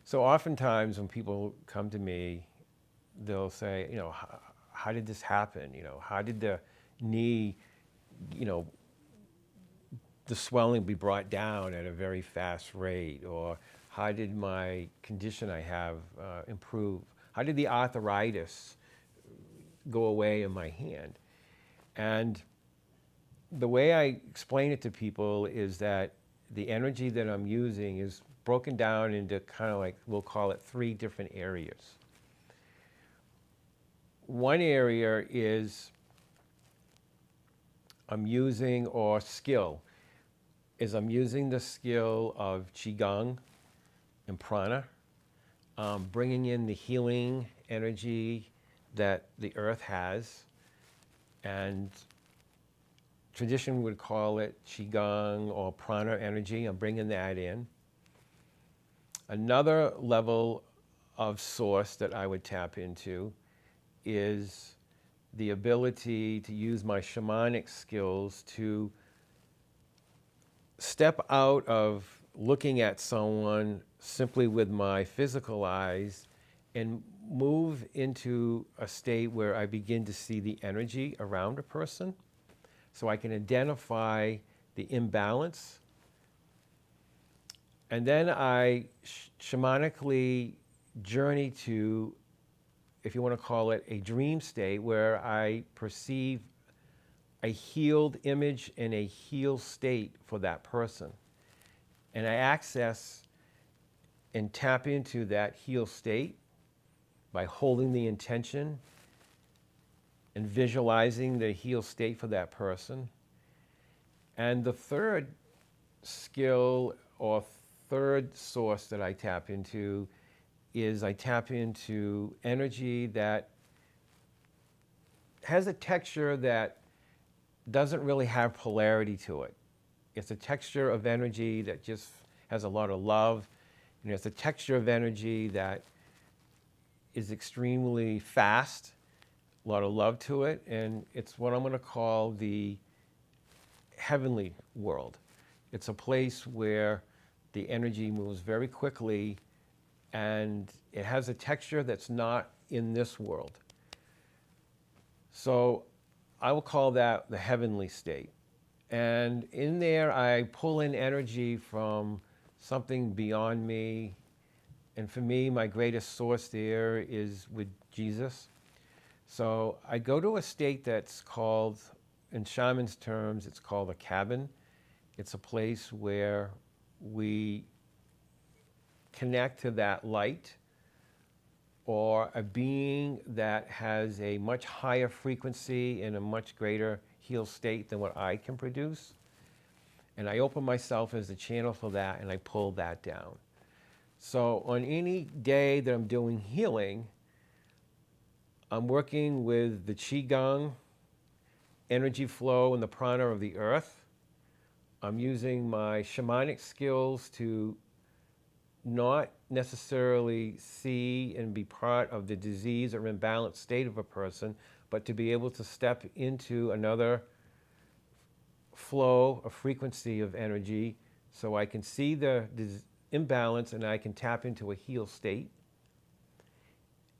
So oftentimes when people come to me, they'll say, how did this happen? How did the knee, you know, the swelling be brought down at a very fast rate? Or how did my condition I have improve? How did the arthritis go away in my hand? And the way I explain it to people is that the energy that I'm using is broken down into kind of like, we'll call it 3 different areas. One area is I'm using, or skill, is I'm using the skill of Qigong and Prana, bringing in the healing energy that the earth has, and tradition would call it Qigong or Prana energy. I'm bringing that in. Another level of source that I would tap into is the ability to use my shamanic skills to step out of looking at someone simply with my physical eyes and move into a state where I begin to see the energy around a person, so I can identify the imbalance. And then I shamanically journey to, if you want to call it, a dream state where I perceive a healed image and a healed state for that person. And I access and tap into that healed state by holding the intention and visualizing the healed state for that person. And the third skill or third source that I tap into is I tap into energy that has a texture that doesn't really have polarity to it. It's a texture of energy that just has a lot of love. And it's a texture of energy that is extremely fast, a lot of love to it, and it's what I'm going to call the heavenly world. It's a place where the energy moves very quickly, and it has a texture that's not in this world. So I will call that the heavenly state. And in there, I pull in energy from something beyond me. And for me, my greatest source there is with Jesus. So I go to a state that's called, in shaman's terms, it's called a cabin. It's a place where we connect to that light, or a being that has a much higher frequency and a much greater healed state than what I can produce. And I open myself as the channel for that, and I pull that down. So on any day that I'm doing healing, I'm working with the Qigong energy flow and the prana of the earth. I'm using my shamanic skills to not necessarily see and be part of the disease or imbalanced state of a person, but to be able to step into another flow, a frequency of energy, so I can see the imbalance and I can tap into a healed state.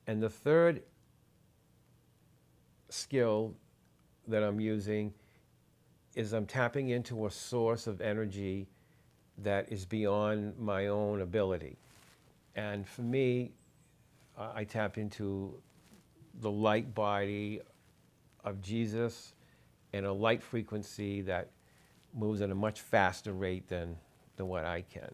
And the third skill that I'm using is I'm tapping into a source of energy that is beyond my own ability. And for me, I tap into the light body of Jesus and a light frequency that moves at a much faster rate than what I can.